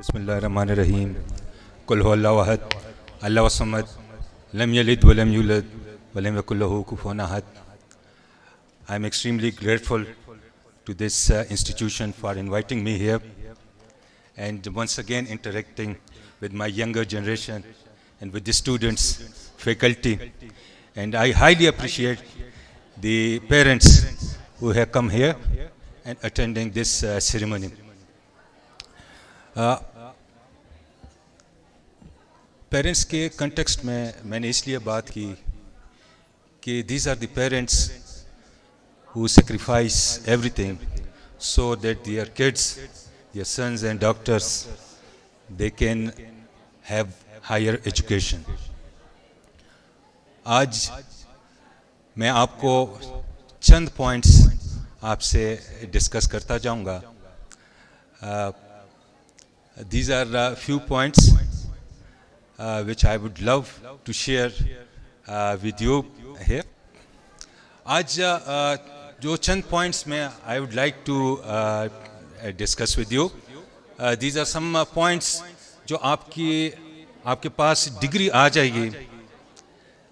बिस्मिल्लाहिर्रहमानिर्रहीम कुल हुवल्लाहु अहद अल्लाहु समद लम यलिद वलम यूलद वलम यकुल लहू कुफुवन अहद. I am extremely grateful to this institution for inviting me here and once again interacting with my younger generation and with the students, faculty, and I highly appreciate the parents who have come here and attending this ceremony. Parents के context में मैंने इसलिए बात की कि these are the parents who sacrifice everything so that their kids, their sons and daughters, they can have higher education. आज मैं आपको चंद पॉइंट्स आपसे डिस्कस करता जाऊंगा. These are a few points which I would love to share with you here. आज जो चंद points में I would like to discuss with you. These are some points जो आपके पास डिग्री आ जाएगी,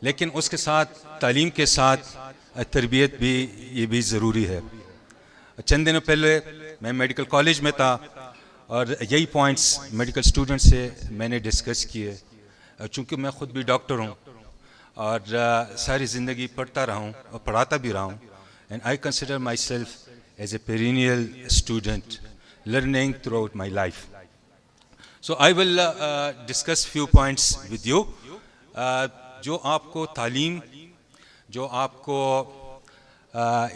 लेकिन उसके साथ तालीम के साथ तरबियत भी ये भी ज़रूरी है. चंद दिनों पहले मैं मेडिकल कॉलेज में था और यही पॉइंट्स मेडिकल स्टूडेंट से मैंने डिस्कस किए. चूँकि मैं ख़ुद भी डॉक्टर हूँ और सारी ज़िंदगी पढ़ता रहा हूँ और पढ़ाता भी रहा हूँ, and I consider myself as a perennial student learning throughout my life. So I will discuss few points with you जो आपको तालीम, जो आपको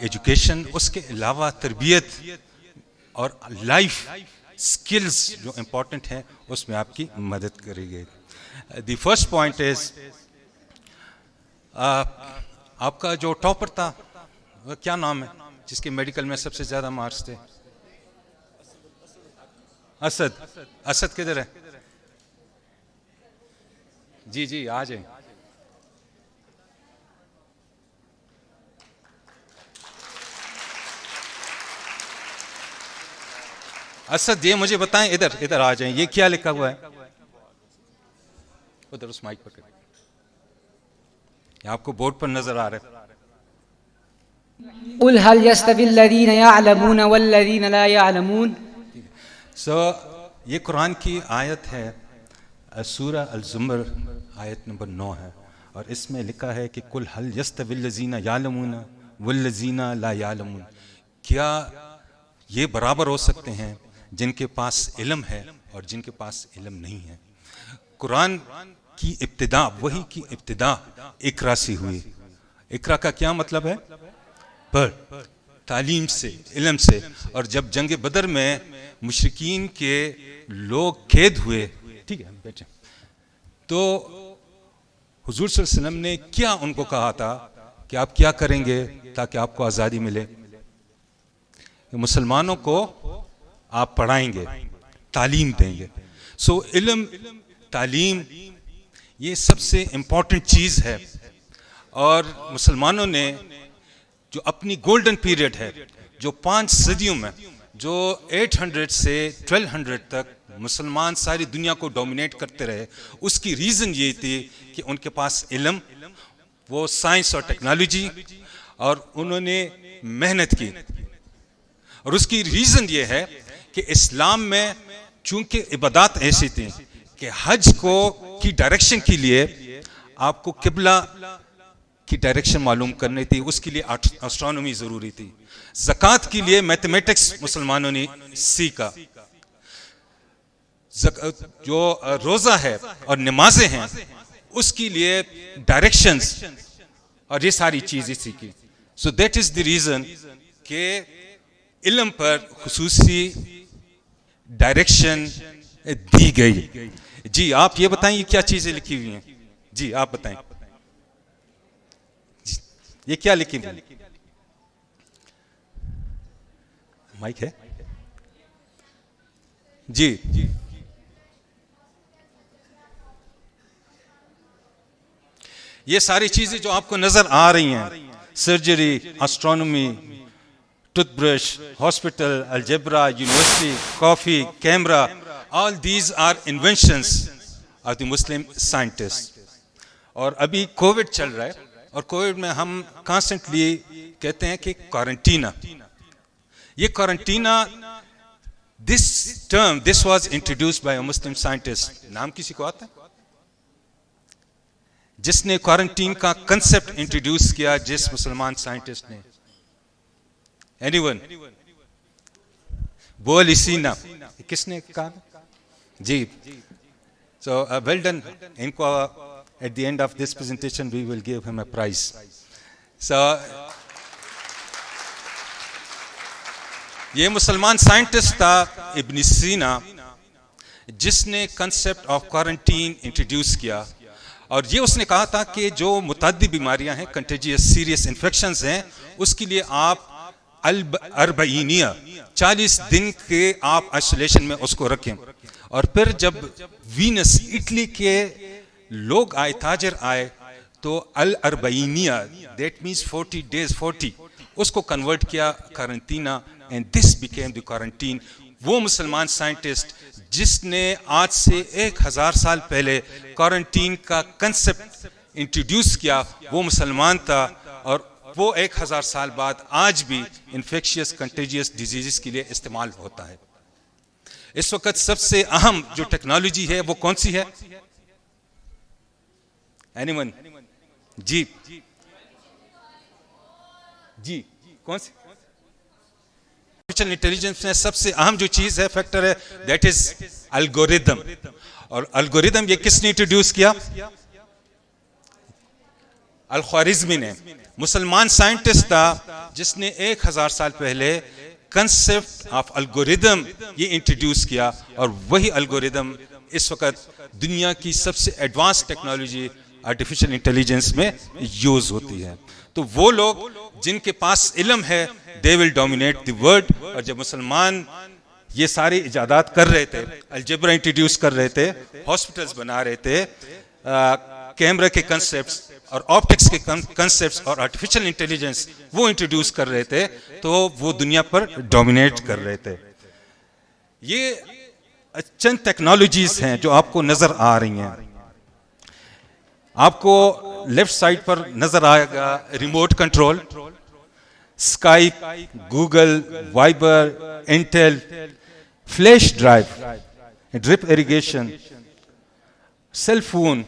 एजुकेशन, उसके अलावा तरबियत और लाइफ स्किल्स जो इम्पोर्टेंट हैं उसमें आपकी मदद करेंगे. द फर्स्ट पॉइंट इज आपका जो टॉपर था वह क्या नाम है जिसके मेडिकल में सबसे ज़्यादा मार्क्स थे? असद. असद किधर है? जी जी आ जाए. असद ये मुझे बताएं, इधर इधर आ जाएं, ये क्या लिखा हुआ है उधर उस माइक पर? आपको बोर्ड पर नजर आ रहा है. क़ुल हल यस्तविल्लज़ीना यअलमून वल्लज़ीना ला यअलमून. सो ये कुरान की आयत है, सूरा अल-ज़ुमर आयत नंबर 9 है, और इसमें लिखा है कि कुल हल यस्तविल्लज़ीना यअलमून वल्लज़ीना ला यअलमून. क्या ये बराबर हो सकते हैं जिनके पास इल्म है और जिनके पास इल्म नहीं है? कुरान की इब्तिदा, वही की इब्तिदा इकरा से हुई. इकरा का क्या मतलब है? पढ़, तालीम से, इल्म से. और जब जंग बदर में मुशरिकीन के लोग कैद हुए, ठीक है बैठे, तो हुजूर सल्लल्लाहु अलैहि वसल्लम ने क्या उनको कहा था कि आप क्या करेंगे ताकि आपको आज़ादी मिले? मुसलमानों को आप पढ़ाएंगे, तालीम देंगे. सो इल्म, तालीम ये सबसे इम्पोर्टेंट चीज़ है. और मुसलमानों ने जो अपनी गोल्डन पीरियड है, जो 5 सदियों में, जो 800 से 1200 तक मुसलमान सारी दुनिया को डोमिनेट करते रहे, उसकी रीज़न ये थी कि उनके पास इल्म, वो साइंस और टेक्नोलॉजी, और उन्होंने मेहनत की. और उसकी रीज़न ये है कि इस्लाम में चूंकि इबादत ऐसी थी कि हज को की डायरेक्शन के लिए आपको किबला की डायरेक्शन मालूम करनी थी, उसके लिए एस्ट्रोनॉमी ज़रूरी थी. ज़कात के लिए मैथमेटिक्स मुसलमानों ने सीखा. जो रोज़ा है और नमाजें हैं उसके लिए डायरेक्शंस और ये सारी चीज़ें सीखी. So that is the reason कि इल्म पर खुसूसी डायरेक्शन दी गई. जी आप ये बताएं ये क्या चीजें लिखी हुई हैं? जी आप बताएं ये क्या लिखी हुई है? माइक है जी. ये सारी चीजें जो आपको नजर आ रही हैं, surgery, astronomy, toothbrush, hospital, algebra, university, coffee, camera, all these are inventions of the Muslim scientist. और अभी कोविड चल रहा है और कोविड में हम कॉन्स्टेंटली कहते हैं कि क्वारंटीना. ये क्वारंटीना, this was introduced by a Muslim scientist. नाम किसी को आता है जिसने क्वारंटीन का कंसेप्ट इंट्रोड्यूस किया? जिस मुसलमान साइंटिस्ट ने? एनीवन? बोल इसीना. किसने कहा? जी. So well done. इनको at the end of this presentation we will give him a prize. So ये मुसलमान साइंटिस्ट था इब्न सीना जिसने कंसेप्ट ऑफ क्वारंटीन इंट्रोड्यूस किया. और ये उसने कहा था कि जो मुतअद्दी बीमारियां हैं, कंटेजियस सीरियस इन्फेक्शंस हैं, उसके लिए आप अरबईनिया 40 दिन के आप आइसोलेशन में उसको रखें. और फिर जब वीनस इटली के लोग आए, ताजर आए, तो अल अरबईनिया दैट मीन्स 40 days 40 उसको कन्वर्ट किया क्वारंटीना and this became the quarantine. वो मुसलमान साइंटिस्ट जिसने आज से 1000 साल पहले क्वारंटीन का कंसेप्ट इंट्रोड्यूस किया, वो मुसलमान था. और वो 1000 साल बाद आज भी इन्फेक्शियस कंटेजियस डिजीजेस के लिए इस्तेमाल होता है. इस वक्त सबसे अहम जो टेक्नोलॉजी है वो कौन सी है? एनीवन? जी जी, कौन सी? आर्टिफिशियल इंटेलिजेंस में सबसे अहम जो चीज है, फैक्टर है, दैट इज एल्गोरिदम. और एल्गोरिदम ये किसने इंट्रोड्यूस किया? अल-ख्वारिज़मी ने. मुसलमान साइंटिस्ट था जिसने 1000 साल पहले कंसेप्ट ऑफ एल्गोरिदम ये इंट्रोड्यूस किया. और वही एल्गोरिदम इस वक्त दुनिया की सबसे एडवांस टेक्नोलॉजी आर्टिफिशियल इंटेलिजेंस में यूज होती है. तो वो लोग जिनके पास इल्म है, they will dominate the world. और जब मुसलमान ये सारी इजादात कर रहे थे, अलजेब्रा इंट्रोड्यूस कर रहे थे, हॉस्पिटल्स बना रहे थे, कैमरा के कंसेप्ट्स और ऑप्टिक्स के कंसेप्ट्स और आर्टिफिशियल इंटेलिजेंस वो इंट्रोड्यूस कर रहे थे, तो वो दुनिया पर डोमिनेट कर रहे थे. ये चंद टेक्नोलॉजीज हैं जो आपको नजर आ रही हैं. आपको लेफ्ट साइड पर नजर आएगा remote control, Skype, Google, Viber, Intel, flash drive, drip irrigation, cell phone.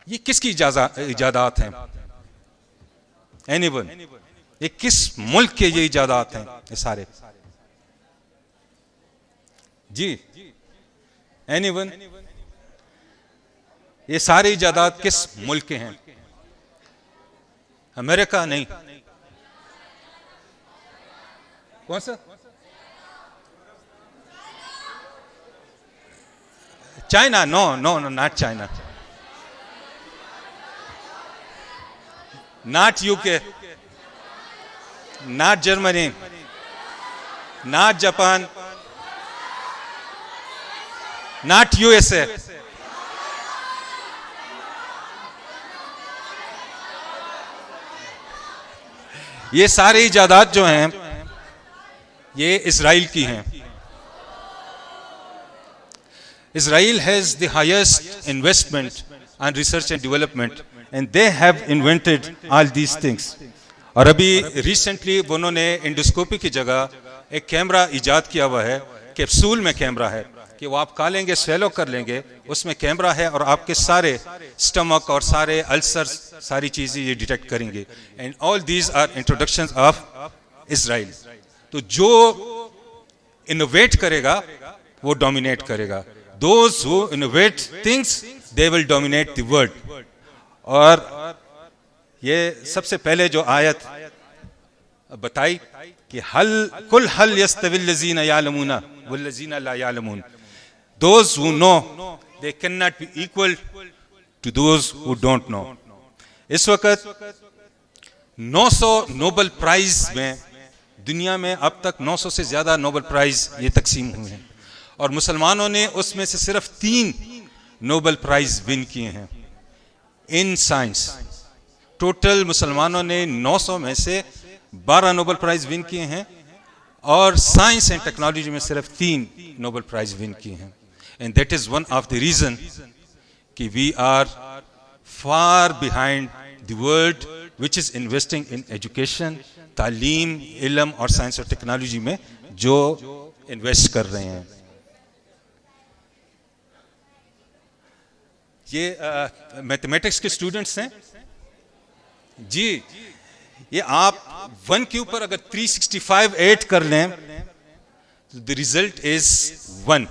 ये किसकी इजादात हैं? एनीवन? ये किस मुल्क के ये इजादात हैं? ये सारे? जी, एनीवन? ये सारे इजादात किस मुल्क के हैं? अमेरिका? नहीं. कौन सा? China? No no no, not China, not UK, not Germany, not Japan, not USA. ये सारी इजादात जो हैं ये इजराइल की हैं. Israel has the highest investment on research and development and they have invented all these things. और अभी recently उन्होंने इंडोस्कोपी की जगह एक कैमरा इजाद किया हुआ है, कैप्सूल में कैमरा है कि वो आप खा लेंगे, स्वेलो कर लेंगे, उसमें कैमरा है और आपके सारे स्टमक और सारे अल्सर, सारी चीजें ये डिटेक्ट करेंगे. And all these are introductions of Israel. तो जो इनोवेट करेगा वो डोमिनेट करेगा. Those who innovate things, they will dominate the world. और ये सबसे पहले जो आयत बताई कि कुल हल यस्तविल लज़ीना यालमूना वल लज़ीना ला यालमून. Those who know, they cannot be equal to those who don't know. इस वक्त 900 नोबेल प्राइज में दुनिया में अब तक 900 से ज्यादा नोबेल प्राइज ये तकसीम हुए हैं और मुसलमानों ने उसमें से सिर्फ 3 नोबेल प्राइज विन किए हैं इन साइंस. टोटल मुसलमानों ने 900 में से 12 नोबेल प्राइज विन किए हैं और साइंस एंड टेक्नोलॉजी में सिर्फ 3 नोबेल प्राइज विन किए हैं. And that is one of the reason कि we are far behind the world which is investing in education, तालीम, इल्म और साइंस और टेक्नोलॉजी में जो इन्वेस्ट कर रहे हैं. ये मैथमेटिक्स के स्टूडेंट्स हैं जी. ये आप 1 के ऊपर अगर 365 ऐड कर लें तो द रिजल्ट इज 1.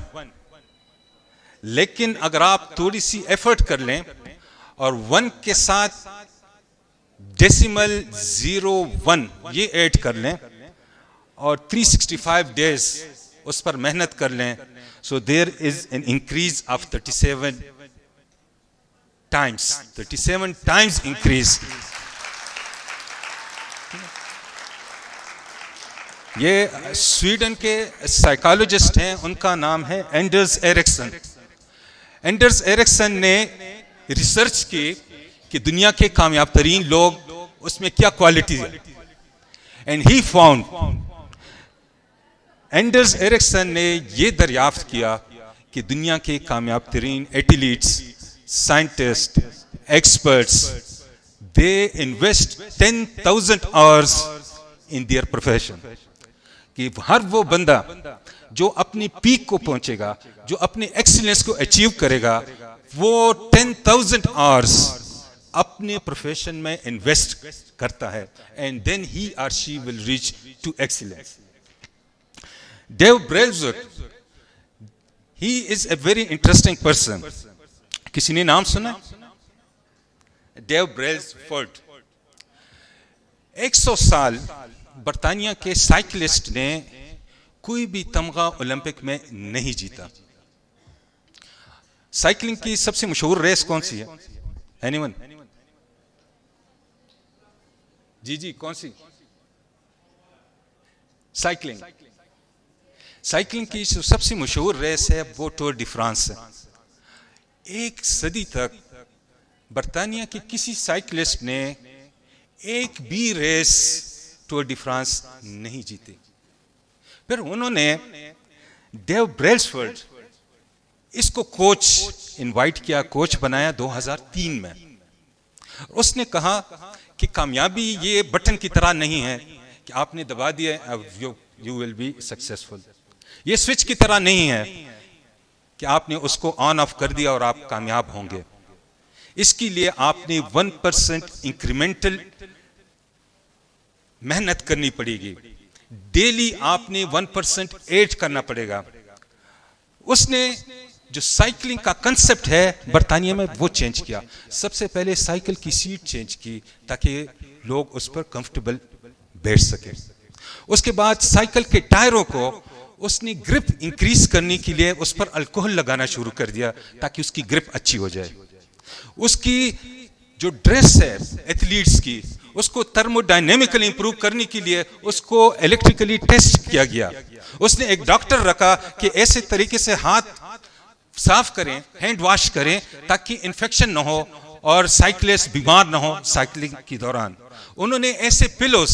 लेकिन अगर आप थोड़ी सी एफर्ट कर लें और 1 के साथ डेसिमल 01 ये ऐड कर लें और 365 डेज उस पर मेहनत कर लें, so there is an increase of 37 times increase. ये स्वीडन के साइकोलॉजिस्ट हैं, उनका नाम है एंडर्स एरिक्सन. एंडर्स एरिक्सन ने रिसर्च की कि दुनिया के कामयाब तरीन लोग उसमें क्या क्वालिटी है. And he found, Anders Ericsson ने ये दरियाफ्त किया कि दुनिया के कामयाब तरीन athletes, scientist, experts, they invest 10,000 hours in their profession. कि हर वो बंदा जो अपनी पीक को पहुंचेगा, जो अपने एक्सीलेंस को अचीव करेगा, वो 10,000 आवर्स अपने प्रोफेशन में इन्वेस्ट करता है. एंड देन ही और she will reach to excellence. Dave Brailsford, he is a very interesting person. किसी ने नाम सुना? डेव ब्रेल्सवर्थ 100 साल बर्तानिया के साइकिलिस्ट ने कोई भी तमगा ओलंपिक में नहीं जीता. साइकिलिंग की सबसे मशहूर रेस कौन सी है? एनीवन? जी कौन सी? साइकिलिंग की जो सबसे मशहूर रेस है वो टूर डी फ्रांस है. 1 सदी तक बर्तानिया के किसी साइकिलिस्ट ने एक भी रेस टूर डी फ्रांस नहीं जीती. फिर उन्होंने डेव ब्रेल्सवर्थ इसको कोच इनवाइट किया, कोच बनाया 2003 में. उसने कहा कि कामयाबी ये बटन की तरह नहीं है कि आपने दबा दिया यू विल बी सक्सेसफुल. ये स्विच की तरह नहीं है कि आपने उसको ऑन ऑफ कर दिया और आप कामयाब होंगे. इसके लिए आपने 1% इंक्रीमेंटल मेहनत करनी पड़ेगी. डेली आपने 1% ऐड करना पड़ेगा. उसने जो साइकिलिंग का कंसेप्ट है बर्तानिया में वो चेंज किया. सबसे पहले साइकिल की सीट चेंज की ताकि लोग उस पर कंफर्टेबल बैठ सके. उसके बाद साइकिल के टायरों को उसने ग्रिप इंक्रीज करने के लिए उस पर अल्कोहल लगाना शुरू कर दिया ताकि उसकी ग्रिप अच्छी हो जाए. उसकी जो ड्रेस है एथलीट्स की, उसको थर्मोडायनेमिकली इंप्रूव करने के लिए उसको इलेक्ट्रिकली टेस्ट किया गया. उसने एक डॉक्टर रखा कि ऐसे तरीके से हाथ साफ करें, हैंड वॉश करें ताकि इन्फेक्शन ना हो और साइकिलिस्ट बीमार ना हो साइकिलिंग के दौरान. उन्होंने ऐसे पिलोस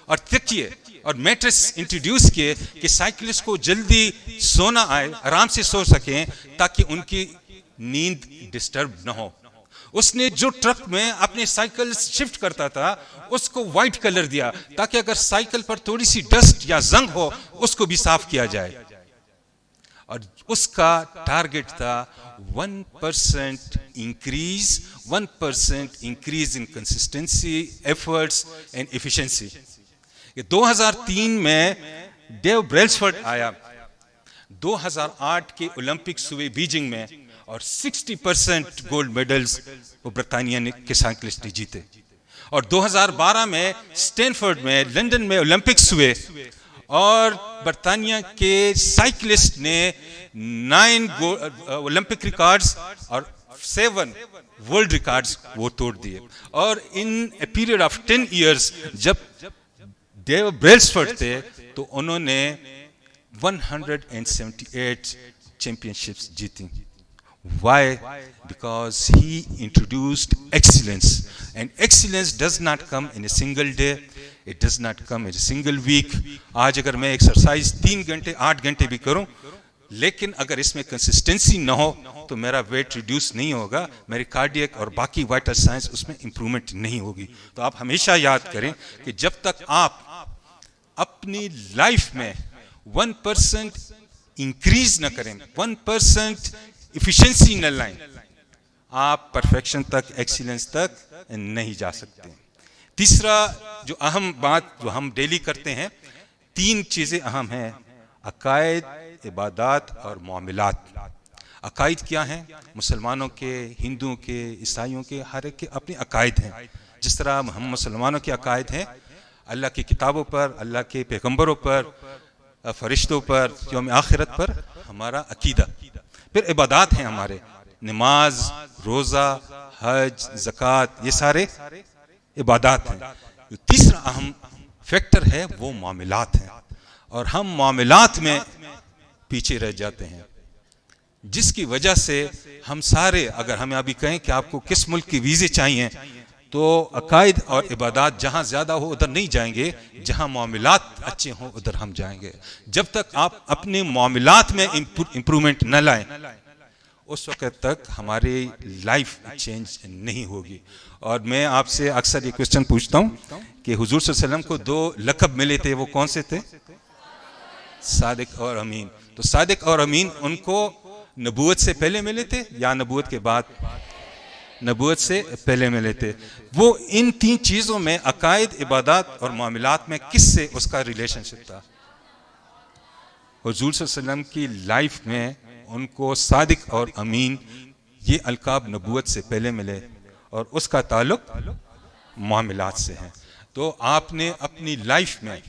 और तकिए और मैट्रेस इंट्रोड्यूस किए कि साइकिलिस्ट को जल्दी सोना आए, आराम से सो सकें ताकि उनकी नींद डिस्टर्ब ना हो. उसने जो ट्रक में अपने साइकिल शिफ्ट करता था उसको व्हाइट कलर दिया ताकि अगर साइकिल पर थोड़ी सी डस्ट या जंग हो उसको भी साफ किया जाए. और उसका टारगेट था 1% increase in consistency, efforts and efficiency. 2003 में डेव ब्रेल्सवर्थ आया. 2008 के ओलंपिक्स हुए बीजिंग में और 60% गोल्ड मेडल्स वो ब्रिटानिया के साइकिलिस्ट ने जीते. और 2012 में स्टैनफोर्ड में, लंदन में ओलंपिक्स हुए और बर्तानिया के साइकिलिस्ट ने 9 ओलंपिक रिकॉर्ड्स और 7 वर्ल्ड रिकॉर्ड्स वो तोड़ दिए. और इन ए पीरियड ऑफ 10 इयर्स जब डेव ब्रेल्सवर्थ थे तो उन्होंने 178 चैंपियनशिप्स जीती. Why? Because he introduced excellence, and excellence does not come in a single day. It does not come in single week. आज अगर मैं एक्सरसाइज 3 घंटे 8 घंटे भी करूं, लेकिन अगर इसमें कंसिस्टेंसी ना हो तो मेरा वेट रिड्यूस नहीं होगा, मेरी कार्डियक और बाकी वाइटल साइंस उसमें इंप्रूवमेंट नहीं होगी। तो आप हमेशा याद करें कि जब तक आप अपनी लाइफ में 1% इंक्रीज न करें, 1% इफिशिएंसी न लाएं, आप परफेक्शन तक, एक्सीलेंस तक नहीं जा सकते। तीसरा जो अहम बात जो हम डेली करते हैं, 3 चीजें अहम हैं, अकायद, इबादत और मामलात। अकायद क्या हैं? मुसलमानों के, हिंदुओं के, ईसाइयों के, हर एक के अपने अकायद हैं। जिस तरह हम मुसलमानों के अकायद हैं अल्लाह की किताबों पर, अल्लाह के पैगंबरों पर, फरिश्तों पर, यौम आखिरत पर हमारा अकीदा। फिर इबादत हैं हमारे, नमाज, रोज़ा, हज, ज़कात, ये सारे इबादत हैं। जो तीसरा अहम फैक्टर है वो मामलात हैं, और हम मामलात में पीछे रह जाते हैं, जिसकी वजह से हम सारे, अगर हमें अभी कहें कि आपको किस मुल्क की वीज़े चाहिए, तो अकायद और इबादत जहाँ ज़्यादा हो उधर नहीं जाएंगे, जहाँ मामलात अच्छे हों उधर हम जाएंगे। जब तक आप अपने मामलात में इम्प्रूवमेंट न लाएं, उस वक्त तक हमारी लाइफ चेंज नहीं होगी। और मैं आपसे अक्सर ये क्वेश्चन पूछता हूँ कि हुजूर सल्लल्लाहु अलैहि वसल्लम को 2 लक़ब मिले थे, वो कौन से थे? सादिक और अमीन। तो सादिक और अमीन उनको नबूवत से पहले मिले थे या नबूवत के बाद? नबूवत से पहले मिले थे। वो इन 3 चीज़ों में, अकायद, इबादत और मामलात में, किससे उसका रिलेशनशिप था? हुजूर सल्लल्लाहु अलैहि वसल्लम की लाइफ में उनको सादिक और अमीन ये अलकाब नबूवत से पहले मिले, और उसका ताल्लुक मामलात से है। तो आपने अपनी लाइफ में,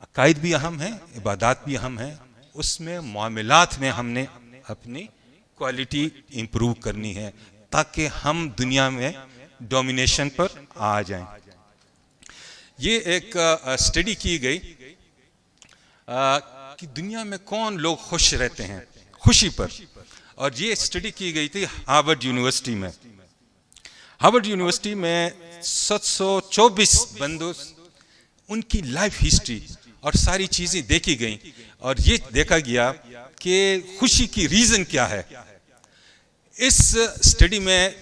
अकायद भी अहम है, इबादत भी अहम है, उसमें मामलात में हमने अपनी क्वालिटी इंप्रूव करनी है, ताकि हम दुनिया में डोमिनेशन पर आ जाएं। ये एक स्टडी की गई कि दुनिया में कौन लोग खुश रहते हैं, खुशी पर, और ये स्टडी की गई थी हार्वर्ड यूनिवर्सिटी में। हार्वर्ड यूनिवर्सिटी में 724 बंदों, उनकी लाइफ हिस्ट्री और सारी चीज़ें देखी गई, और ये देखा गया कि खुशी की रीज़न क्या है। इस स्टडी में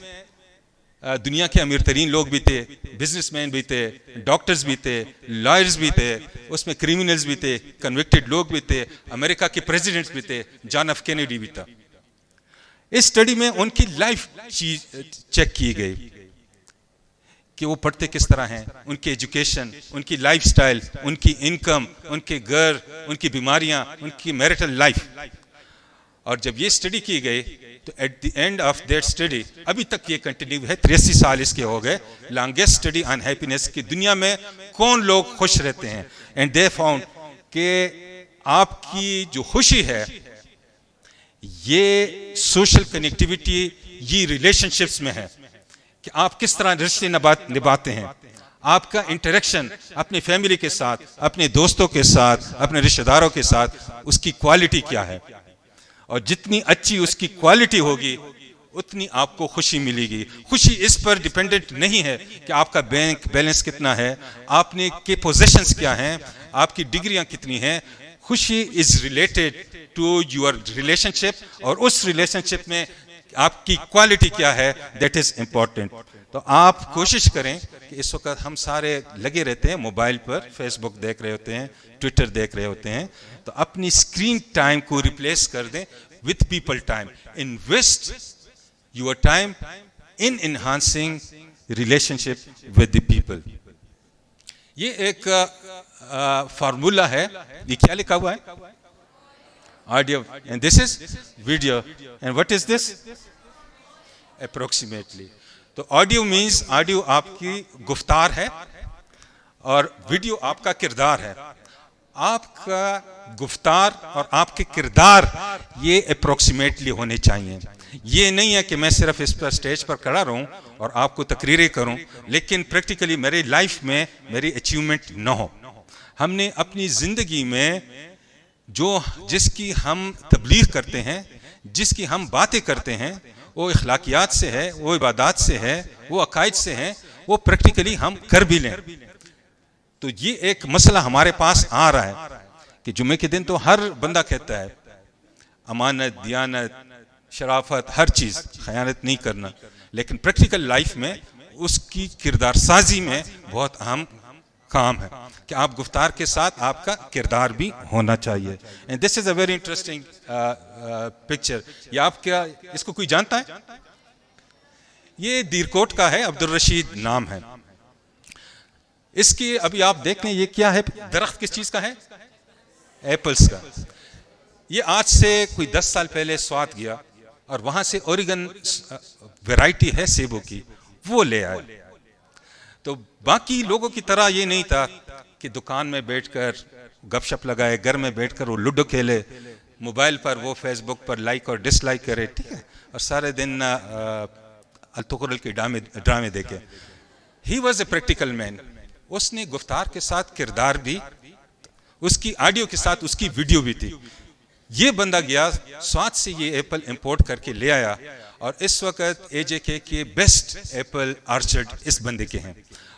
दुनिया के अमीर तरीन लोग भी थे, बिजनेसमैन भी थे, डॉक्टर्स भी थे, लॉयर्स भी थे, उसमें क्रिमिनल्स भी थे, कन्विक्टेड लोग भी थे, अमेरिका के प्रेसिडेंट्स भी थे, जॉन एफ कैनेडी भी था। इस स्टडी में उनकी लाइफ चेक की गई कि वो पढ़ते किस तरह हैं, उनकी एजुकेशन, उनकी लाइफस्टाइल, उनकी इनकम, उनके घर, उनकी बीमारियां, उनकी मैरिटल लाइफ। और जब ये स्टडी की गई तो at the end of that study, अभी तक ये कंटिन्यू है, 83 साल इसके हो गए, लॉन्गेस्ट स्टडी ऑन हैप्पीनेस की दुनिया में कौन लोग खुश रहते हैं। एंड दे फाउंड कि आपकी जो खुशी है ये सोशल कनेक्टिविटी, ये रिलेशनशिप्स में है कि आप किस तरह रिश्ते निभाते हैं, आपका इंटरेक्शन अपनी फैमिली के साथ, अपने दोस्तों के साथ, अपने रिश्तेदारों के साथ, उसकी क्वालिटी क्या है। और जितनी अच्छी उसकी क्वालिटी होगी उतनी आपको खुशी मिलेगी। खुशी इस पर डिपेंडेंट नहीं है कि आपका बैंक बैलेंस कितना है, आपने के पोजेशंस क्या हैं, आपकी डिग्रियां कितनी हैं। खुशी is related to your relationship, और उस रिलेशनशिप में आपकी क्वालिटी क्या है, दैट इज इंपॉर्टेंट। तो आप कोशिश करें कि इस वक्त हम सारे लगे रहते हैं मोबाइल पर, फेसबुक देख रहे होते हैं, ट्विटर देख रहे होते हैं, तो अपनी स्क्रीन टाइम को रिप्लेस कर दें with people time. Invest your time in enhancing relationship with the people. ये एक फार्मूला है, ये क्या लिखा हुआ है? Audio, and this is video, and what is this? Approximately. तो ऑडियो मीन्स, ऑडियो आपकी गुफ्तार है और वीडियो आपका किरदार है। आपका गुफ्तार और आपके किरदार ये अप्रोक्सीमेटली होने चाहिए। ये नहीं है कि मैं सिर्फ इस पर स्टेज पर खड़ा रहूं और आपको तकरीरें करूं, लेकिन प्रैक्टिकली मेरी लाइफ में मेरी अचीवमेंट न हो। हमने अपनी ज़िंदगी में जिसकी हम तबलीग करते हैं, जिसकी हम बातें करते हैं, वो इखलाकियात से है, वो इबादत से है, वो अकायद से है, वो प्रैक्टिकली हम कर भी लें। तो ये एक मसला हमारे पास आ रहा है कि जुम्मे के दिन तो हर बंदा कहता है अमानत, दियानत, शराफत, हर चीज़, खयानत नहीं करना, लेकिन प्रैक्टिकल लाइफ में उसकी किरदार साजी में बहुत अहम काम है कि आप गुफ्तार के साथ आपका किरदार भी होना चाहिए। And this is a very interesting picture. ये आप क्या इसको कोई जानता है? ये दीरकोट का है, अब्दुल रशीद नाम है इसकी। अभी आप देख लें ये क्या है, दरख्त किस चीज़ का है? एप्पल्स का। ये आज से कोई 10 साल पहले स्वात गया और वहां से ओरिगन वैरायटी है सेबों की, वो ले आए। तो बाकी लोगों की तरह ये नहीं था कि दुकान में बैठकर गपशप लगाए, घर में बैठकर वो लूडो खेले, मोबाइल पर वो फेसबुक पर लाइक और डिसलाइक करे, ठीक है, और सारे दिन अलतुकुरल के ड्रामे देखे। He was a practical man. उसने गुफ्तार के साथ किरदार भी, उसकी ऑडियो के साथ उसकी वीडियो भी थी। ये बंदा गया स्वात से ये एप्पल इंपोर्ट करके ले आया और इस वक्त एजेके के बेस्ट एप्पल आर्चर्ड इस बंदे के हैं।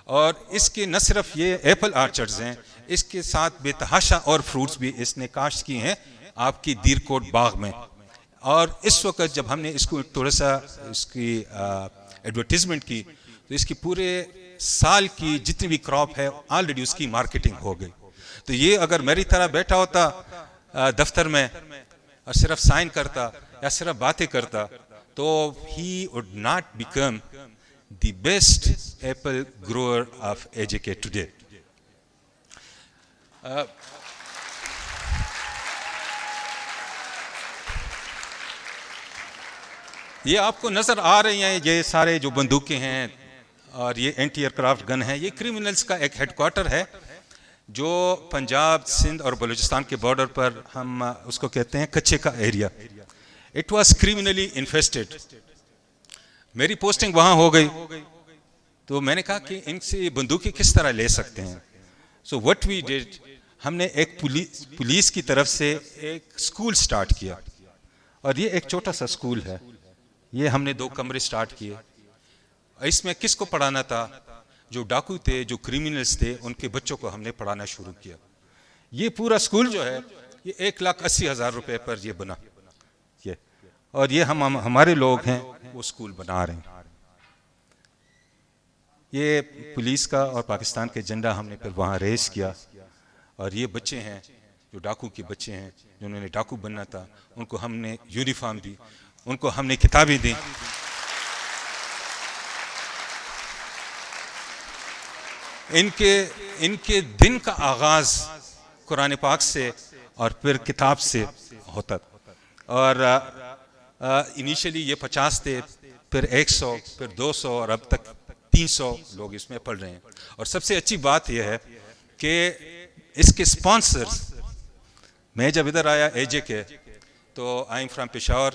और इसके न सिर्फ ये एप्पल आर्चर्ड्स हैं, इसके साथ बेतहाशा और फ्रूट्स भी इसने काश्त किए हैं आपकी दीरकोट बाग में। और इस वक्त जब हमने इसको थोड़ा सा इसकी एडवर्टीजमेंट की तो इसकी पूरे साल की जितनी भी क्रॉप है ऑलरेडी उसकी मार्केटिंग हो गई। तो ये अगर मेरी तरह बैठा होता दफ्तर में और सिर्फ साइन करता या सिर्फ बातें करता तो he would not become the best Apple grower of AJK today. ये आपको नजर आ रही हैं ये सारे जो बंदूकें हैं और ये एंटी एयरक्राफ्ट गन है, ये क्रिमिनल्स का एक हेडक्वार्टर है जो पंजाब, सिंध और बलूचिस्तान के बॉर्डर पर हम उसको कहते हैं कच्चे का area. It was criminally infested. मेरी पोस्टिंग वहाँ हो गई तो मैंने कहा कि इनसे बंदूकें किस तरह ले सकते हैं। सो व्हाट वी डिड, हमने एक पुलिस की तरफ से एक स्कूल स्टार्ट किया और ये एक छोटा सा स्कूल है। ये हमने 2 कमरे स्टार्ट किए। इसमें किसको पढ़ाना था? जो डाकू थे, जो क्रिमिनल्स थे, उनके बच्चों को हमने पढ़ाना शुरू किया। ये पूरा स्कूल जो है ये 1,80,000 रुपए पर ये बना ये, और ये हमारे लोग हैं वो स्कूल बना रहे हैं। ये पुलिस का और पाकिस्तान के झंडा हमने फिर वहाँ रेस किया और ये बच्चे हैं जो डाकू के बच्चे हैं जिन्होंने डाकू बनना था, उनको हमने यूनिफॉर्म दी, उनको हमने किताबें दी। इनके दिन का आगाज कुरान पाक से और फिर किताब से होता था। और इनिशियली ये 50 थे, फिर 100, फिर 200 और अब तक 300 लोग इसमें पढ़ रहे हैं। और सबसे अच्छी बात यह है कि इसके स्पॉन्सर्स, मैं जब इधर आया एजे के तो आई एम फ्रॉम पेशावर,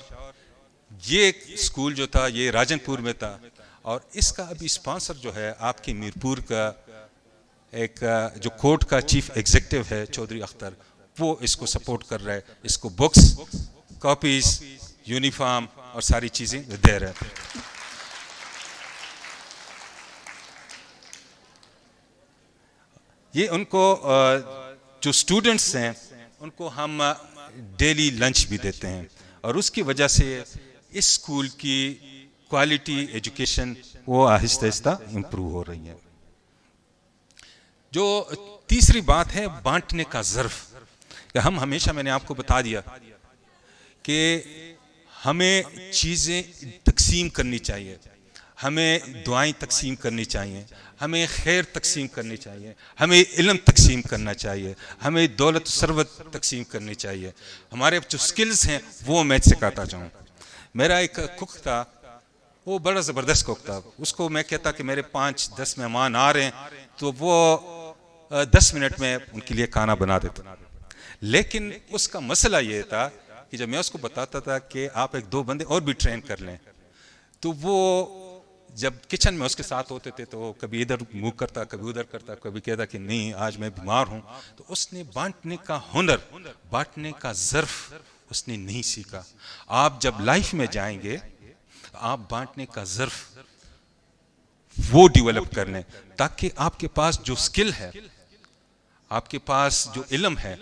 ये स्कूल जो था ये राजनपुर में था और इसका अभी स्पॉन्सर जो है आपके मीरपुर का एक जो कोर्ट का चीफ एग्जीक्यूटिव है चौधरी अख्तर, वो इसको सपोर्ट कर रहा है। इसको बुक्स, कॉपीज, यूनिफॉर्म और सारी चीज़ें दे रहे हैं। ये उनको जो स्टूडेंट्स हैं उनको हम डेली लंच भी देते हैं और उसकी वजह से इस स्कूल की क्वालिटी एजुकेशन वो आहिस्ता आहिस्ता इम्प्रूव हो रही है। जो तीसरी बात है बांटने का ज़र्फ। हम हमेशा, मैंने आपको बता दिया कि हमें चीज़ें तकसीम करनी चाहिए, हमें दुआएं तकसीम करनी चाहिए, हमें खैर तकसीम करनी चाहिए, हमें इल्म तकसीम करना चाहिए, हमें दौलत सरवत तकसीम करनी चाहिए। हमारे जो स्किल्स हैं वो मैं सिखाता जाऊँ। मेरा एक कुक था, वो बड़ा ज़बरदस्त कुक था। उसको मैं कहता कि मेरे 5-10 मेहमान आ रहे हैं तो वो 10 मिनट में उनके लिए खाना बना देता। लेकिन उसका मसला ये था कि जब मैं उसको बताता था कि आप 1-2 बंदे और भी ट्रेन कर लें, तो वो जब किचन में उसके साथ होते थे तो कभी इधर मुंह करता, कभी उधर करता, कभी कहता कि नहीं आज मैं बीमार हूँ। तो उसने बांटने का हुनर, बांटने का ज़र्फ उसने नहीं सीखा। आप जब लाइफ में जाएंगे आप बांटने का ज़र्फ वो डेवलप कर लें ताकि आपके पास जो स्किल है आपके पास जो इल्म है,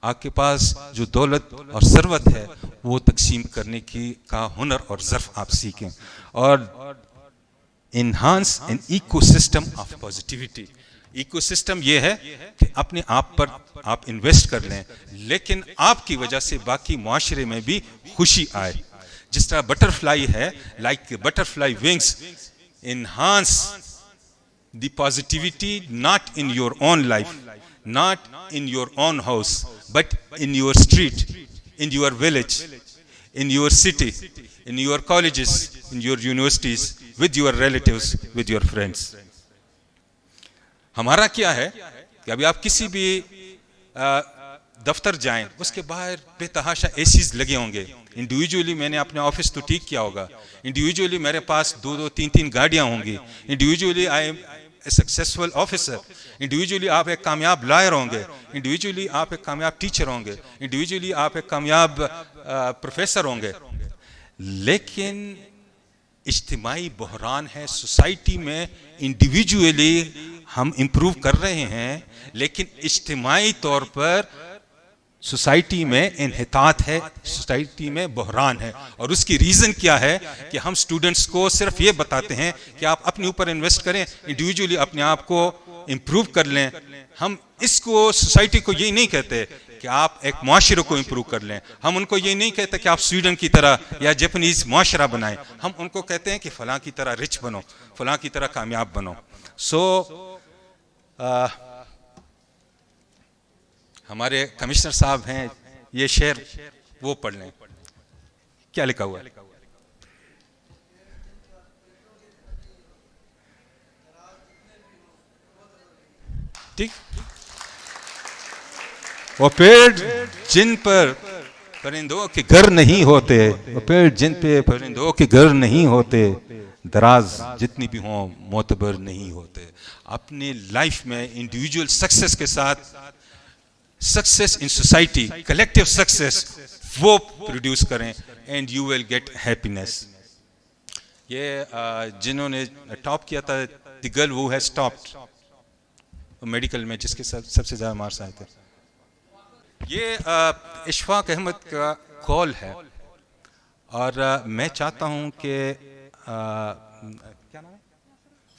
आपके पास जो दौलत और सरवत है, वो तकसीम करने की का हुनर और ज़र्फ़ आप सीखें और enhance an ecosystem of positivity. Ecosystem ये है कि अपने आप पर आप इन्वेस्ट कर लें, लेकिन आपकी वजह से बाकी मुआशरे में भी खुशी आए। जिस तरह बटरफ्लाई है, like butterfly wings enhance the positivity not in your own life, not in your own house, but in your street, in your village, in your city, in your colleges, in your universities, with your relatives, with your friends. हमारा क्या है कि अभी आप किसी भी दफ्तर जाएं, उसके बाहर बेतहाशा एसीज लगे होंगे। इंडिविजुअली मैंने अपने ऑफिस तो ठीक किया होगा, इंडिविजुअली मेरे पास 2-2, 3-3 गाड़ियां होंगी, individually I am successful officer, individually आप एक कामयाब लॉयर होंगे, इंडिविजुअली आप एक कामयाब टीचर होंगे, इंडिविजुअली आप एक कामयाब प्रोफेसर होंगे। लेकिन इज्तिमाई बहरान है, सोसाइटी में इंडिविजुअली हम इम्प्रूव कर रहे हैं, लेकिन इज्तिमाई तौर पर सोसाइटी में इन्हितात है, सोसाइटी में बहरान है। और उसकी रीज़न क्या है कि हम स्टूडेंट्स को सिर्फ ये बताते हैं कि आप अपने ऊपर इन्वेस्ट करें, इंडिविजुअली अपने आप को इम्प्रूव कर लें। हम इसको सोसाइटी को ये नहीं कहते कि आप एक मुआशरे को इम्प्रूव कर लें, हम उनको ये नहीं कहते कि आप स्वीडन की तरह या जापानीज मुआशरा बनाएं, हम उनको कहते हैं कि फ़लाँ की तरह रिच बनो, फ़लाँ की तरह कामयाब बनो। हमारे कमिश्नर साहब हैं, ये शेर वो पढ़ लें, क्या लिखा हुआ है? ठीक, वो पेड़ जिन पर परिंदों के घर नहीं होते, वो पेड़ जिन पे परिंदों के घर नहीं होते, दराज जितनी भी हों मोतबर नहीं होते। अपने लाइफ में इंडिविजुअल सक्सेस के साथ success in society, collective success, वो प्रोड्यूस करें and you will get happiness. ये जिन्होंने टॉप किया था, the girl who has topped medical में, जिसके सबसे ज़्यादा मार्क्स आए थे, ये इशफाक अहमद का कॉल है। और मैं चाहता हूँ कि क्या नाम है,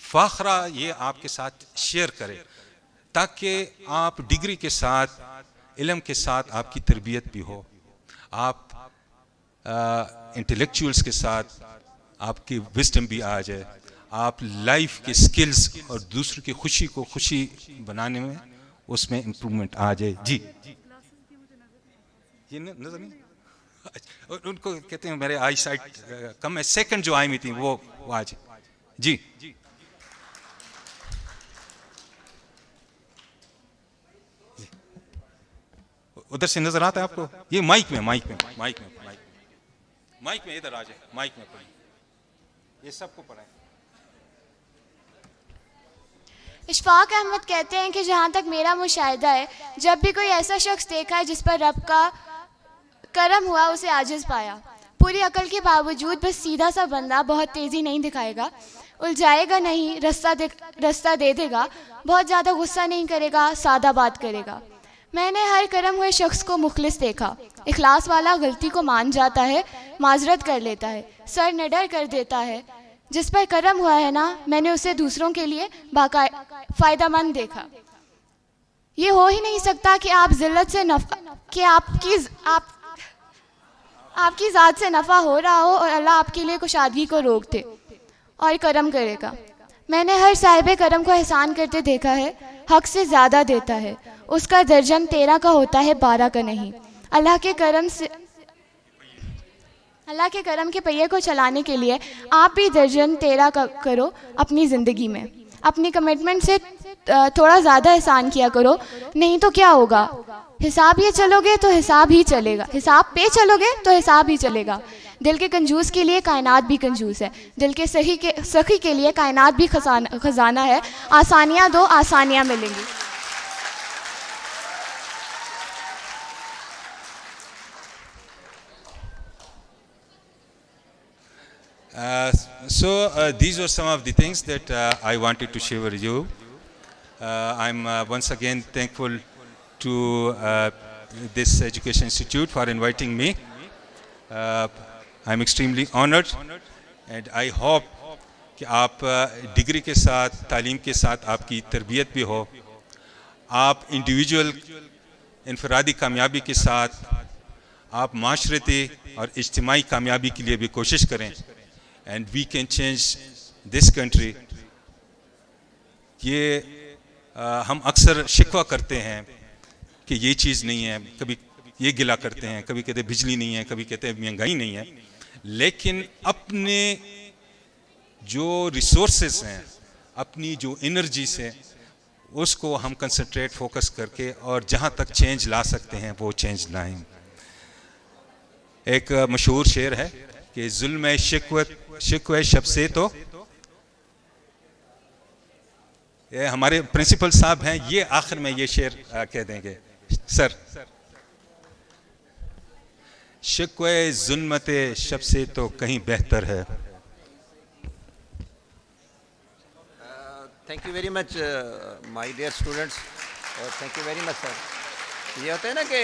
फ़ाखरा ये आपके साथ शेयर करे, ताकि आप डिग्री के साथ, इल्म के साथ आपकी तरबियत भी हो, आप इंटेलेक्चुअल्स के साथ आपकी विजडम भी आ जाए, आप लाइफ के स्किल्स और दूसरों की खुशी को खुशी बनाने में उसमें इम्प्रूवमेंट आ जाए। जी, ये नजर नहीं, और उनको कहते हैं मेरे आई साइट कम है, सेकंड जो आई में थी वो आज। जी, उधर से नजर आता है आपको? ये माइक में इधर आ जाए, माइक में पढ़िए, ये सबको पढ़ाएं। इशफाक अहमद कहते हैं कि जहाँ तक मेरा मुशाहिदा है, जब भी कोई ऐसा शख्स देखा है जिस पर रब का करम हुआ, उसे आजिज़ पाया। पूरी अकल के बावजूद बस सीधा सा बंदा बहुत तेज़ी नहीं दिखाएगा, उलझाएगा नहीं, रास्ता दे देगा, बहुत ज़्यादा गुस्सा नहीं करेगा, सादा बात करेगा। मैंने हर करम हुए शख्स को मुखलिस देखा। इखलास वाला गलती को मान जाता है, माजरत कर लेता है, सर निडर कर देता है। जिस पर करम हुआ है ना, मैंने उसे दूसरों के लिए फ़ायदेमंद देखा। ये हो ही नहीं सकता कि आप ज़िल्लत से कि आपकी ज़ात से नफ़ा हो रहा हो और अल्लाह आपके लिए कुशादगी को रोक दे और करम करेगा। मैंने हर साहिब करम को एहसान करते देखा है, हक से ज़्यादा देता है, उसका दर्जन 13 का होता है, 12 का नहीं। अल्लाह के करम के पहिए को चलाने के लिए आप भी दर्जन 13 का करो अपनी ज़िंदगी में। अपनी कमिटमेंट से थोड़ा ज़्यादा एहसान किया करो, नहीं तो क्या होगा, हिसाब ये चलोगे तो हिसाब ही चलेगा, हिसाब पे चलोगे तो हिसाब ही चलेगा। दिल के कंजूस के लिए कायनात भी कंजूस है, दिल के सखी के लिए कायनात भी खजाना है। आसानियाँ दो, आसानियाँ मिलेंगी। These were some of the things that I wanted to share with you. I'm once again thankful to this Education Institute for inviting me. I'm extremely honored and I hope कि आप डिग्री के साथ, तालीम के साथ आपकी तरबियत भी हो, आप इंडिविजुअल इनफरादी कामयाबी के साथ आप माशरती और इज्तिमाई कामयाबी के लिए भी कोशिश करें and we can change this country. ये हम अक्सर शिकवा करते हैं कि ये चीज़ नहीं है, कभी ये गिला करते हैं, कभी कहते हैं बिजली नहीं है, कभी कहते हैं महंगाई नहीं है, लेकिन अपने जो रिसोर्सेस हैं, अपनी जो एनर्जी से उसको हम कंसंट्रेट फोकस करके और जहाँ तक चेंज ला सकते हैं वो चेंज लाएं। एक मशहूर शेर है कि जुल्म शिकवे शब से, तो ये हमारे प्रिंसिपल साहब हैं, ये आखिर में ये शेर कह देंगे। सर, शिकवे जुल्मते शब से तो कहीं बेहतर है। Thank you very much my dear students, और thank you very much sir. ये होता है ना कि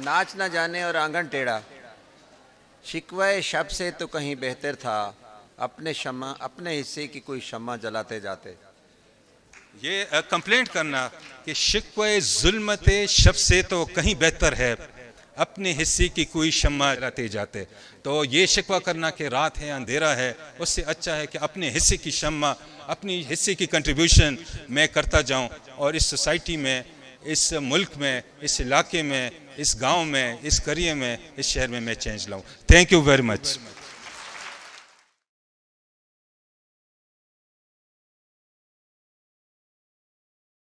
नाच ना जाने और आंगन टेढ़ा, शिकवे शब से तो कहीं बेहतर था, अपने हिस्से की कोई शम्मा जलाते जाते। ये कंप्लेंट करना कि शिकवे जुल्मते शब से तो कहीं बेहतर है, अपने हिस्से की कोई शम्मा जलाते जाते, तो ये शिकवा करना कि रात है, अंधेरा है, उससे अच्छा है कि अपने हिस्से की शम्मा, अपनी हिस्से की कंट्रीब्यूशन मैं करता जाऊं और इस सोसाइटी में, इस मुल्क में, इस इलाके में, इस गांव में, इस करियर में, इस शहर में मैं चेंज लाऊं। Thank you very much.